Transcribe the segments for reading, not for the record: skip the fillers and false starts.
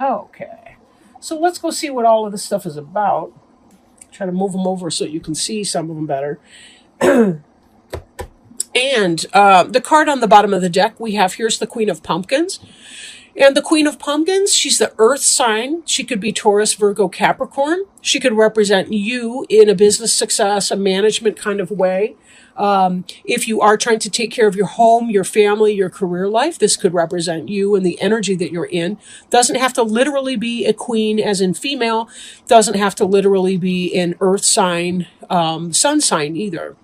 Okay. So let's go see what all of this stuff is about. Try to move them over so you can see some of them better. And the card on the bottom of the deck we have here's the Queen of Pumpkins. And the Queen of Pumpkins, she's the earth sign. She could be Taurus, Virgo, Capricorn. She could represent you in a business success, a management kind of way. If you are trying to take care of your home, your family, your career life, this could represent you and the energy that you're in. Doesn't have to literally be a queen as in female. Doesn't have to literally be an earth sign, sun sign either.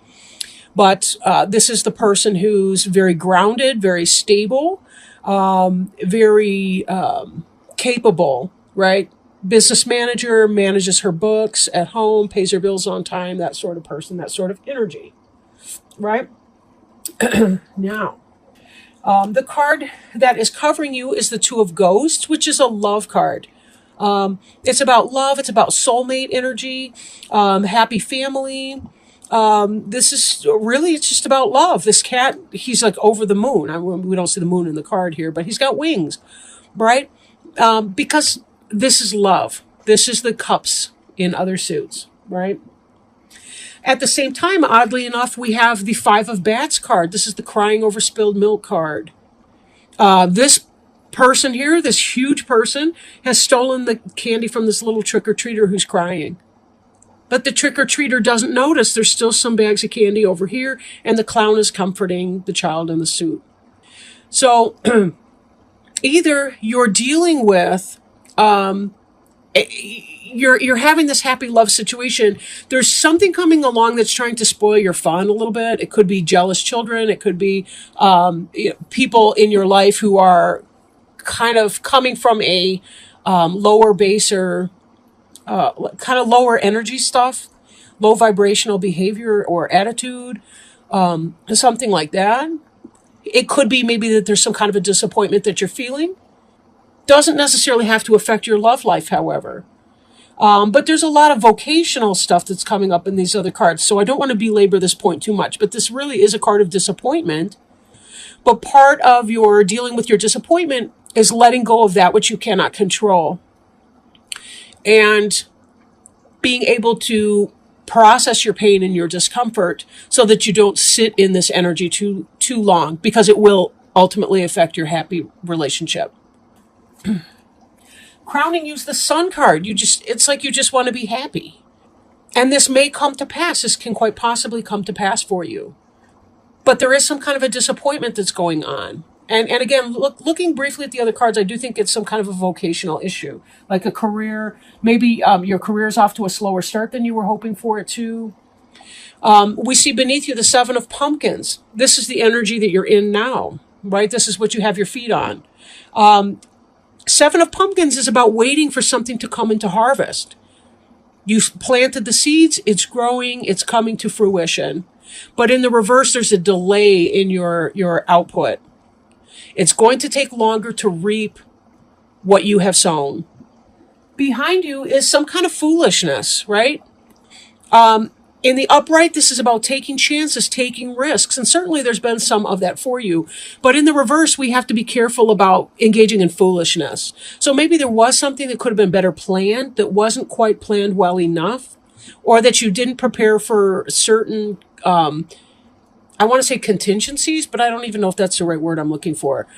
But this is the person who's very grounded, very stable, very capable, right? Business manager, manages her books at home, pays her bills on time, that sort of person, that sort of energy, right? Now, the card that is covering you is the Two of Ghosts, which is a love card. It's about love. It's about soulmate energy, happy family. This is really, it's just about love. This cat, he's like over the moon. We don't see the moon in the card here, but he's got wings, right? Because this is love. This is the cups in other suits, right? At the same time, oddly enough, we have the Five of Bats card. This is the crying over spilled milk card. This person here, this huge person, has stolen the candy from this little trick-or-treater who's crying. But the trick-or-treater doesn't notice there's still some bags of candy over here, and the clown is comforting the child in the suit. So either you're dealing with, you're having this happy love situation. There's something coming along that's trying to spoil your fun a little bit. It could be jealous children. It could be people in your life who are kind of coming from a lower baser, kind of lower energy stuff, low vibrational behavior or attitude, something like that. It could be maybe that there's some kind of a disappointment that you're feeling. Doesn't necessarily have to affect your love life, however. But there's a lot of vocational stuff that's coming up in these other cards, so I don't want to belabor this point too much, but this really is a card of disappointment. But part of your dealing with your disappointment is letting go of that which you cannot control. And being able to process your pain and your discomfort so that you don't sit in this energy too long, because it will ultimately affect your happy relationship. Crowning you's the Sun card. It's like you just want to be happy. And this may come to pass. This can quite possibly come to pass for you. But there is some kind of a disappointment that's going on. And again, looking briefly at the other cards, I do think it's some kind of a vocational issue, like a career. Maybe your career is off to a slower start than you were hoping for it to. We see beneath you the Seven of Pumpkins. This is the energy that you're in now, right? This is what you have your feet on. Seven of Pumpkins is about waiting for something to come into harvest. You've planted the seeds, it's growing, it's coming to fruition. But in the reverse, there's a delay in your output. It's going to take longer to reap what you have sown. Behind you is some kind of foolishness, right? In the upright, this is about taking chances, taking risks, and certainly there's been some of that for you. But in the reverse, we have to be careful about engaging in foolishness. So maybe there was something that could have been better planned, that wasn't quite planned well enough, or that you didn't prepare for certain, I want to say contingencies, but I don't even know if that's the right word I'm looking for.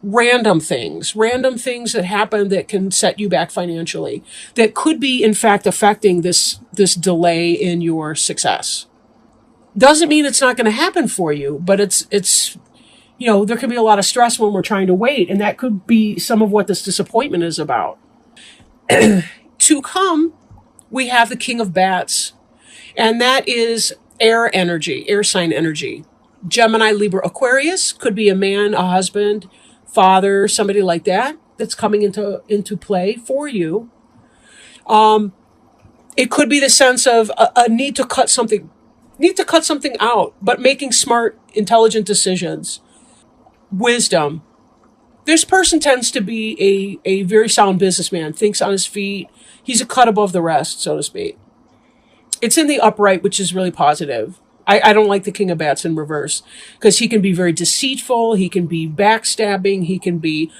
Random things that happen that can set you back financially, that could be in fact affecting this delay in your success. Doesn't mean it's not going to happen for you, but it's there can be a lot of stress when we're trying to wait, and that could be some of what this disappointment is about. To come, we have the King of Bats, and that is air energy, air sign energy. Gemini, Libra, Aquarius could be a man, a husband, father, somebody like that, that's coming into play for you. It could be the sense of a need to cut something out, but making smart, intelligent decisions. Wisdom. This person tends to be a very sound businessman, thinks on his feet. He's a cut above the rest, so to speak. It's in the upright, which is really positive. I don't like the King of Bats in reverse, because he can be very deceitful. He can be backstabbing. He can be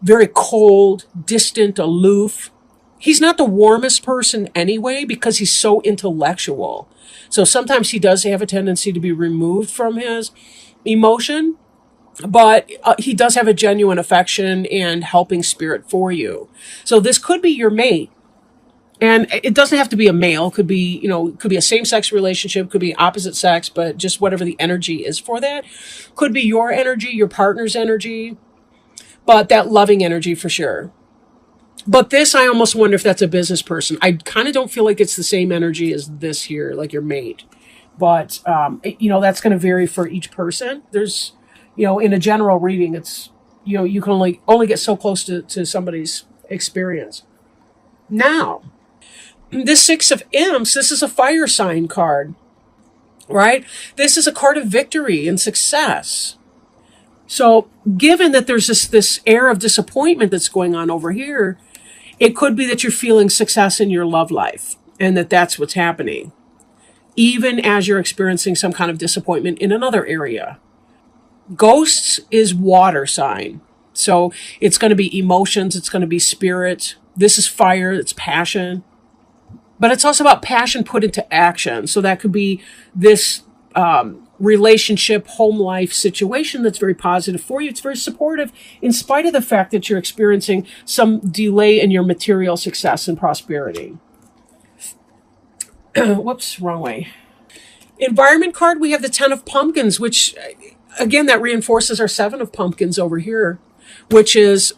very cold, distant, aloof. He's not the warmest person anyway because he's so intellectual. So sometimes he does have a tendency to be removed from his emotion, but he does have a genuine affection and helping spirit for you. So this could be your mate. And it doesn't have to be a male. It could be, it could be a same-sex relationship, could be opposite sex, but just whatever the energy is for that. Could be your energy, your partner's energy, but that loving energy for sure. But this, I almost wonder if that's a business person. I kind of don't feel like it's the same energy as this here, like your mate. But, that's going to vary for each person. There's, in a general reading, it's, you can only get so close to somebody's experience. Now, this Six of Imps, this is a fire sign card, right? This is a card of victory and success. So given that there's this air of disappointment that's going on over here, it could be that you're feeling success in your love life and that's what's happening, even as you're experiencing some kind of disappointment in another area. Ghosts is water sign. So it's going to be emotions. It's going to be spirit. This is fire. It's passion. But it's also about passion put into action. So that could be this relationship, home life situation that's very positive for you. It's very supportive in spite of the fact that you're experiencing some delay in your material success and prosperity. Whoops, wrong way. Environment card, we have the 10 of Pumpkins, which, again, that reinforces our 7 of Pumpkins over here, which is,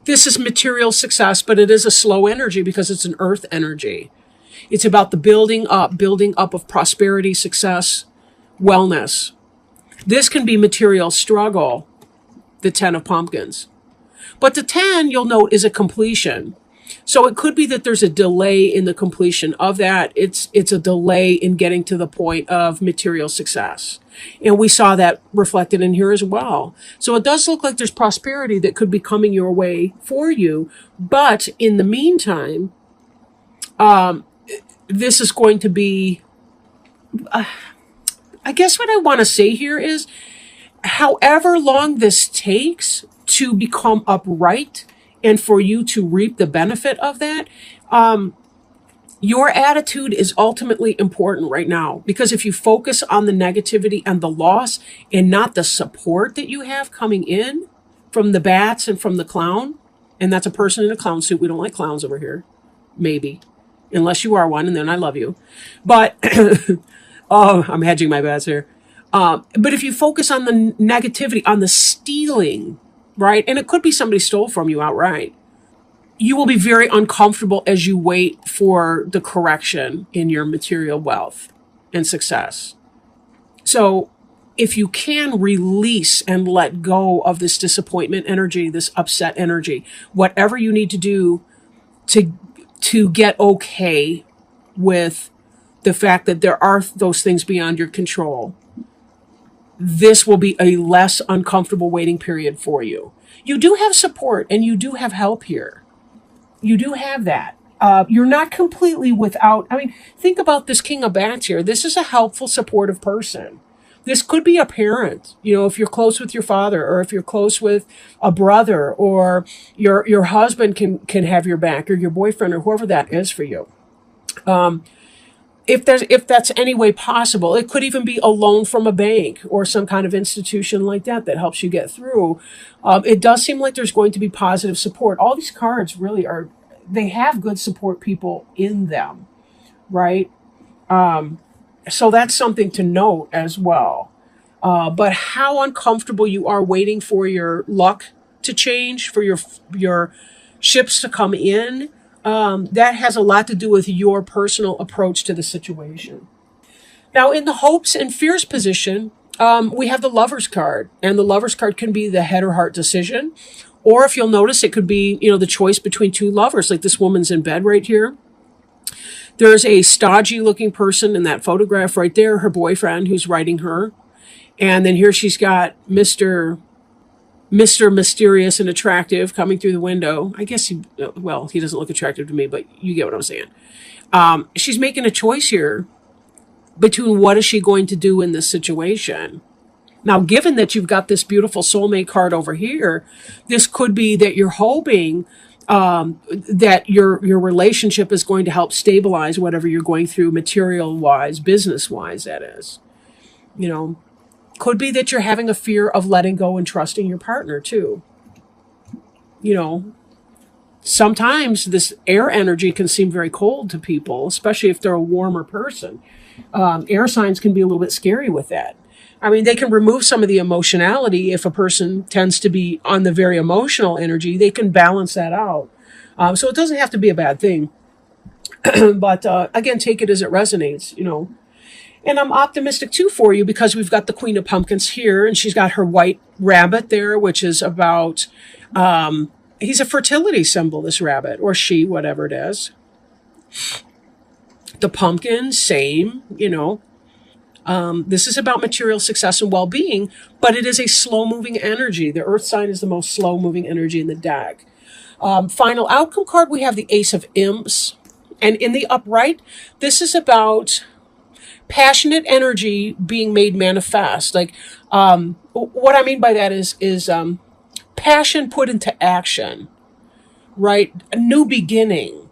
this is material success, but it is a slow energy because it's an earth energy. It's about the building up of prosperity, success, wellness. This can be material struggle, the 10 of Pumpkins. But the 10, you'll note, is a completion. So it could be that there's a delay in the completion of that. It's a delay in getting to the point of material success. And we saw that reflected in here as well. So it does look like there's prosperity that could be coming your way for you. But in the meantime, this is going to be, I guess what I want to say here is, however long this takes to become upright and for you to reap the benefit of that, your attitude is ultimately important right now. Because if you focus on the negativity and the loss and not the support that you have coming in from the bats and from the clown, and that's a person in a clown suit. We don't like clowns over here. Maybe. Unless you are one, and then I love you. But, oh, I'm hedging my bets here. But if you focus on the negativity, on the stealing, right? And it could be somebody stole from you outright. You will be very uncomfortable as you wait for the correction in your material wealth and success. So if you can release and let go of this disappointment energy, this upset energy, whatever you need to do to get okay with the fact that there are those things beyond your control, this will be a less uncomfortable waiting period for you. You do have support and you do have help here. You do have that. You're not completely without. I mean, think about this King of Bats here. This is a helpful, supportive person. This could be a parent, if you're close with your father, or if you're close with a brother, or your husband can have your back, or your boyfriend, or whoever that is for you. If that's any way possible, it could even be a loan from a bank or some kind of institution like that helps you get through. It does seem like there's going to be positive support. All these cards really they have good support people in them, right? So that's something to note as well. But how uncomfortable you are waiting for your luck to change, for your ships to come in, that has a lot to do with your personal approach to the situation. Now, in the hopes and fears position, we have the Lover's card. And the Lover's card can be the head or heart decision. Or if you'll notice, it could be, the choice between two lovers, like this woman's in bed right here. There's a stodgy looking person in that photograph right there, her boyfriend who's writing her. And then here she's got Mr. Mysterious and attractive coming through the window. I guess he doesn't look attractive to me, but you get what I'm saying. She's making a choice here between what is she going to do in this situation. Now, given that you've got this beautiful soulmate card over here, this could be that you're hoping that your relationship is going to help stabilize whatever you're going through, material wise, business wise. That is, you know, could be that you're having a fear of letting go and trusting your partner too. You know, sometimes this air energy can seem very cold to people, especially if they're a warmer person. Air signs can be a little bit scary with that. I mean, they can remove some of the emotionality. If a person tends to be on the very emotional energy, they can balance that out. So it doesn't have to be a bad thing. But again, take it as it resonates, you know. And I'm optimistic too for you because we've got the Queen of Pumpkins here, and she's got her white rabbit there, which is about, he's a fertility symbol, this rabbit, or she, whatever it is. The pumpkin, same, you know. This is about material success and well-being, but it is a slow-moving energy. The earth sign is the most slow-moving energy in the deck. Final outcome card, we have the Ace of Imps. And in the upright, this is about passionate energy being made manifest. Like, what I mean by that is passion put into action, right? A new beginning.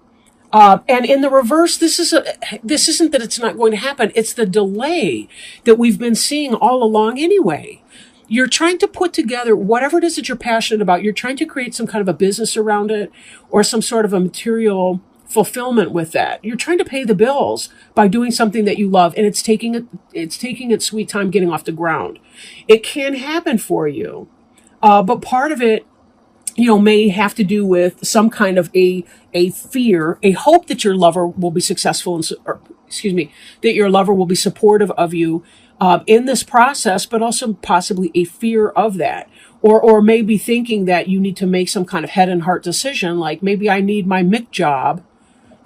And in the reverse, this isn't that it's not going to happen. It's the delay that we've been seeing all along anyway. You're trying to put together whatever it is that you're passionate about. You're trying to create some kind of a business around it or some sort of a material fulfillment with that. You're trying to pay the bills by doing something that you love, and it's taking its sweet time getting off the ground. It can happen for you, but part of it, you know, may have to do with some kind of a fear, a hope that your lover will be successful, that your lover will be supportive of you in this process, but also possibly a fear of that. Or maybe thinking that you need to make some kind of head and heart decision, like maybe I need my MIC job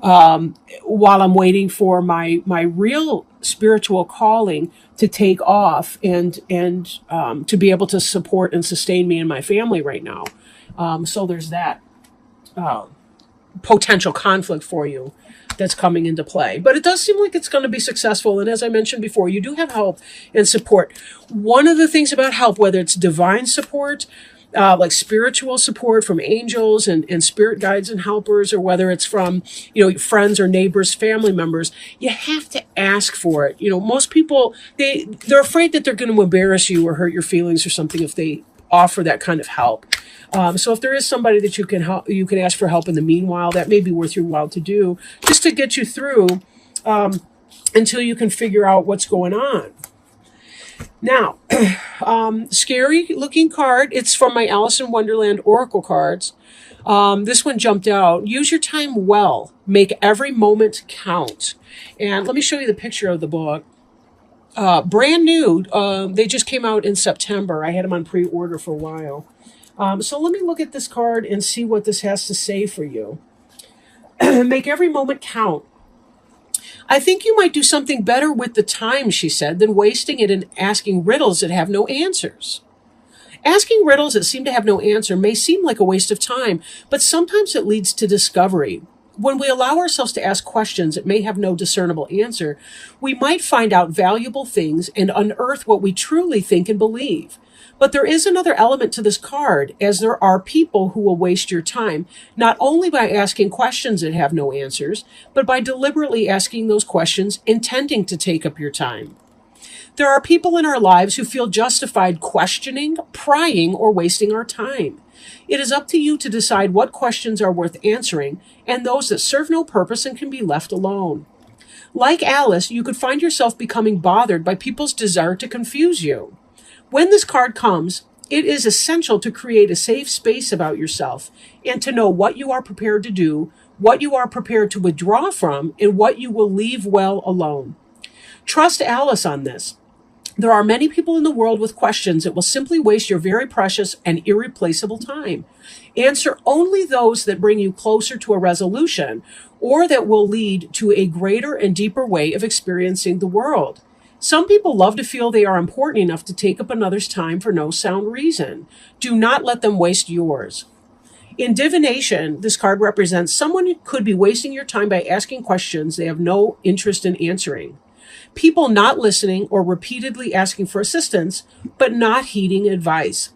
while I'm waiting for my real spiritual calling to take off and to be able to support and sustain me and my family right now. So there's that potential conflict for you that's coming into play. But it does seem like it's going to be successful. And as I mentioned before, you do have help and support. One of the things about help, whether it's divine support, like spiritual support from angels and spirit guides and helpers, or whether it's from, you know, friends or neighbors, family members, you have to ask for it. You know, most people, they're afraid that they're going to embarrass you or hurt your feelings or something if they offer that kind of help. So if there is somebody that you can ask for help in the meanwhile, that may be worth your while to do, just to get you through until you can figure out what's going on. Now, scary looking card. It's from my Alice in Wonderland Oracle cards. This one jumped out. Use your time well. Make every moment count. And let me show you the picture of the book. Brand new. They just came out in September. I had them on pre-order for a while. So let me look at this card and see what this has to say for you. Make every moment count. I think you might do something better with the time, she said, than wasting it in asking riddles that have no answers. Asking riddles that seem to have no answer may seem like a waste of time, but sometimes it leads to discovery. When we allow ourselves to ask questions that may have no discernible answer, we might find out valuable things and unearth what we truly think and believe. But there is another element to this card, as there are people who will waste your time, not only by asking questions that have no answers, but by deliberately asking those questions intending to take up your time. There are people in our lives who feel justified questioning, prying, or wasting our time. It is up to you to decide what questions are worth answering and those that serve no purpose and can be left alone. Like Alice, you could find yourself becoming bothered by people's desire to confuse you. When this card comes, it is essential to create a safe space about yourself and to know what you are prepared to do, what you are prepared to withdraw from, and what you will leave well alone. Trust Alice on this. There are many people in the world with questions that will simply waste your very precious and irreplaceable time. Answer only those that bring you closer to a resolution or that will lead to a greater and deeper way of experiencing the world. Some people love to feel they are important enough to take up another's time for no sound reason. Do not let them waste yours. In divination, this card represents someone who could be wasting your time by asking questions they have no interest in answering. People not listening or repeatedly asking for assistance, but not heeding advice.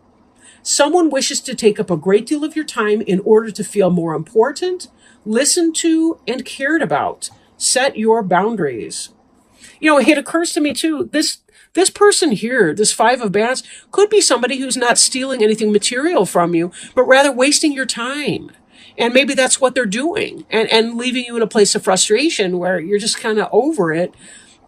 Someone wishes to take up a great deal of your time in order to feel more important, listened to, and cared about. Set your boundaries. It occurs to me too, this person here, this Five of Bands, could be somebody who's not stealing anything material from you, but rather wasting your time. And maybe that's what they're doing, and leaving you in a place of frustration where you're just kind of over it,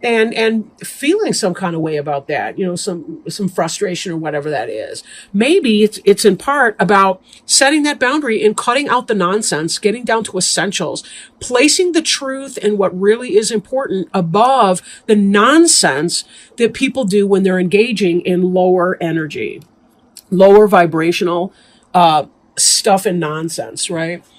and feeling some kind of way about that, some frustration or whatever that is. Maybe it's in part about setting that boundary and cutting out the nonsense, getting down to essentials, placing the truth and what really is important above the nonsense that people do when they're engaging in lower energy, lower vibrational stuff and nonsense, right?